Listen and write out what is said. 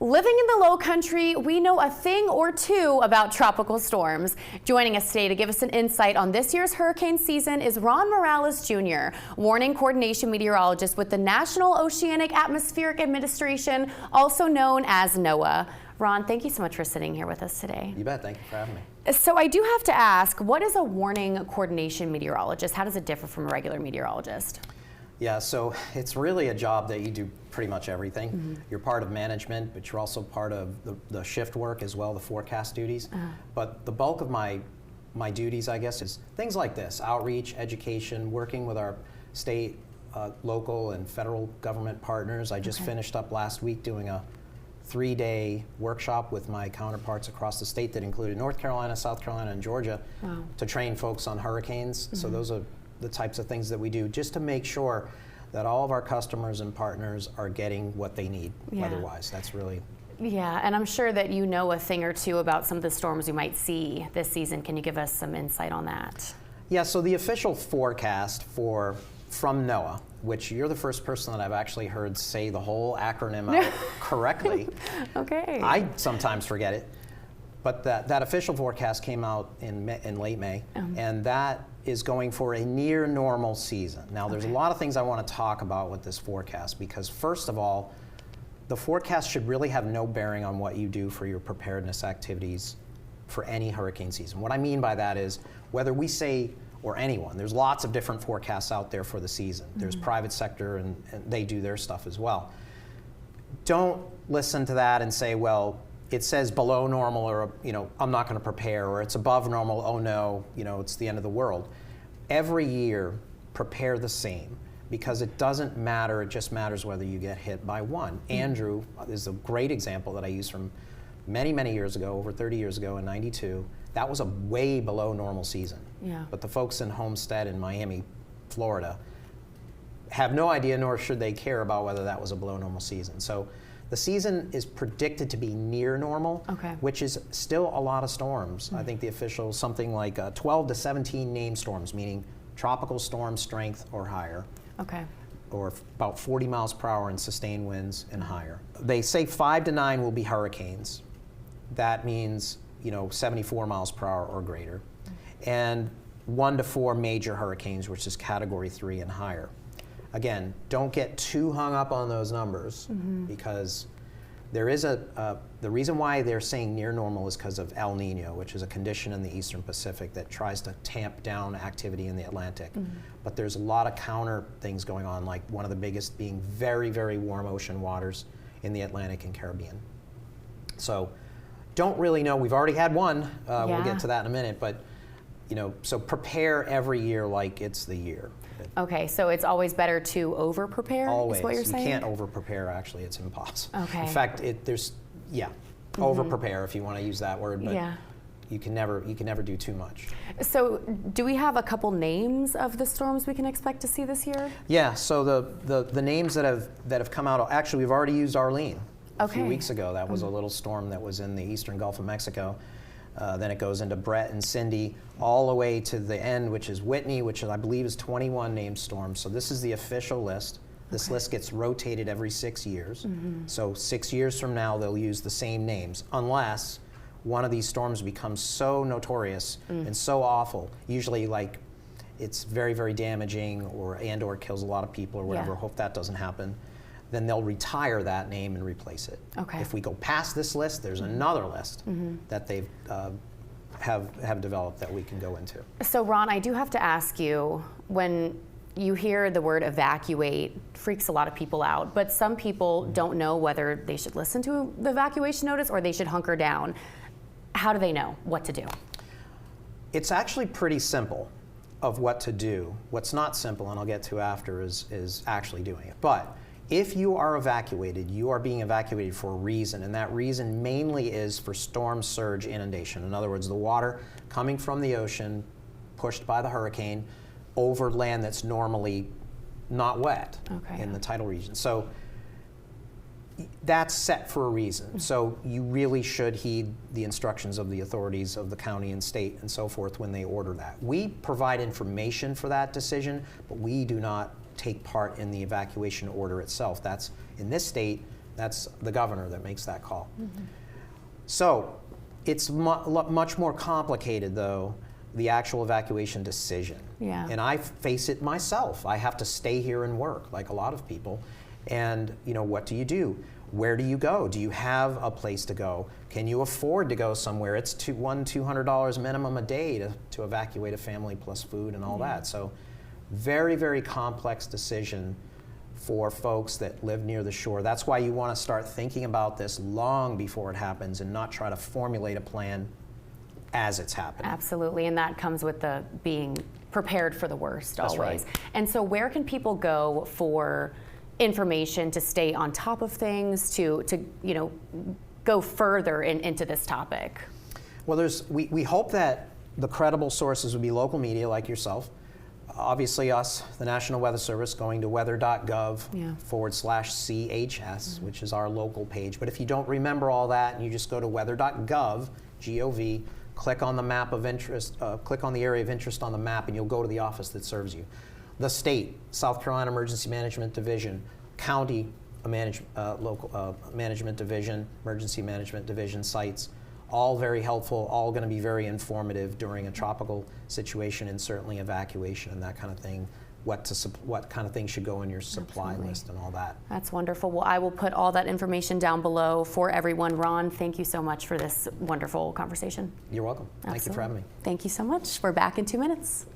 Living in the low country, we know a thing or two about tropical storms. Joining us today to give us an insight on this year's hurricane season is Ron Morales Jr., Warning Coordination Meteorologist with the National Oceanic Atmospheric Administration, also known as NOAA. Ron, thank you so much for sitting here with us today. You bet. Thank you for having me. So I do have to ask, what is a warning coordination meteorologist? How does it differ from a regular meteorologist? Yeah, so it's really a job that you do pretty much everything. Mm-hmm. You're part of management, but you're also part of the shift work as well, the forecast duties. But the bulk of my duties, I guess, is things like this: outreach, education, working with our state, local, and federal government partners. I just finished up last week doing a 3-day workshop with my counterparts across the state that included North Carolina, South Carolina, and Georgia to train folks on hurricanes. So those are the types of things that we do just to make sure that all of our customers and partners are getting what they need weather-wise. That's really... Yeah, and I'm sure that you know a thing or two about some of the storms you might see this season. Can you give us some insight on that? Yeah, so the official forecast from NOAA, which you're the first person that I've actually heard say the whole acronym out correctly. Okay. I sometimes forget it. But that official forecast came out in late May, and that is going for a near normal season. Now, there's a lot of things I want to talk about with this forecast, because first of all, the forecast should really have no bearing on what you do for your preparedness activities for any hurricane season. What I mean by that is, whether we say, or anyone, there's lots of different forecasts out there for the season. There's private sector, and they do their stuff as well. Don't listen to that and say, well, it says below normal, or, I'm not going to prepare, or it's above normal, oh no, it's the end of the world. Every year, prepare the same, because it doesn't matter, it just matters whether you get hit by one. Andrew is a great example that I use from many, many years ago, over 30 years ago in '92. That was a way below normal season. Yeah. But the folks in Homestead in Miami, Florida, have no idea, nor should they care about whether that was a below normal season. So the season is predicted to be near normal, which is still a lot of storms. I think the official, something like 12 to 17 named storms, meaning tropical storm strength or higher. Or about 40 miles per hour in sustained winds and higher. They say 5 to 9 will be hurricanes. That means 74 miles per hour or greater. And 1 to 4 major hurricanes, which is category 3 and higher. Again, don't get too hung up on those numbers, because there is the reason why they're saying near normal is because of El Nino, which is a condition in the Eastern Pacific that tries to tamp down activity in the Atlantic. But there's a lot of counter things going on, like one of the biggest being very, very warm ocean waters in the Atlantic and Caribbean. So don't really know. We've already had one. We'll get to that in a minute, but so prepare every year like it's the year. Okay, so it's always better to over-prepare, always. Is what you're saying? You can't over-prepare, actually. It's impossible. In fact, over-prepare if you want to use that word, but you can never do too much. So do we have a couple names of the storms we can expect to see this year? Yeah, so the names that have come out, actually we've already used Arlene a few weeks ago. That was a little storm that was in the eastern Gulf of Mexico. Then it goes into Brett and Cindy, all the way to the end, which is Whitney, which I believe is 21 named storms. So this is the official list. This list gets rotated every 6 years. So 6 years from now, they'll use the same names, unless one of these storms becomes so notorious and so awful, usually like it's very, very damaging or kills a lot of people or whatever. Hope that doesn't happen. Then they'll retire that name and replace it. If we go past this list, there's another list that they've have developed that we can go into. So Ron, I do have to ask you, when you hear the word evacuate, freaks a lot of people out, but some people don't know whether they should listen to the evacuation notice or they should hunker down. How do they know what to do? It's actually pretty simple of what to do. What's not simple, and I'll get to after, is actually doing it. But if you are evacuated, you are being evacuated for a reason, and that reason mainly is for storm surge inundation. In other words, the water coming from the ocean, pushed by the hurricane, over land that's normally not wet in the tidal region. So that's set for a reason. So you really should heed the instructions of the authorities of the county and state and so forth when they order that. We provide information for that decision, but we do not take part in the evacuation order itself. That's, in this state, That's the governor that makes that call. So it's much more complicated, though, the actual evacuation decision. Yeah. And I face it myself. I have to stay here and work, like a lot of people. And, you know, what do you do? Where do you go? Do you have a place to go? Can you afford to go somewhere? It's $200 minimum a day to evacuate a family plus food and all that. So very, very complex decision for folks that live near the shore. That's why you want to start thinking about this long before it happens and not try to formulate a plan as it's happening. Absolutely, and that comes with the being prepared for the worst. That's always. right. And so where can people go for information to stay on top of things, to you know, go further into this topic? Well, we hope that the credible sources would be local media like yourself. Obviously us, the National Weather Service, going to weather.gov/CHS, which is our local page. But if you don't remember all that and you just go to weather.gov, G-O-V, click on the map of interest, click on the area of interest on the map, and you'll go to the office that serves you. The state, South Carolina Emergency Management Division, county local management division, emergency management division sites, all very helpful, all going to be very informative during a tropical situation and certainly evacuation and that kind of thing. What kind of things should go in your supply list and all that. That's wonderful. Well, I will put all that information down below for everyone. Ron, thank you so much for this wonderful conversation. You're welcome. Thank you for having me. Thank you so much. We're back in 2 minutes.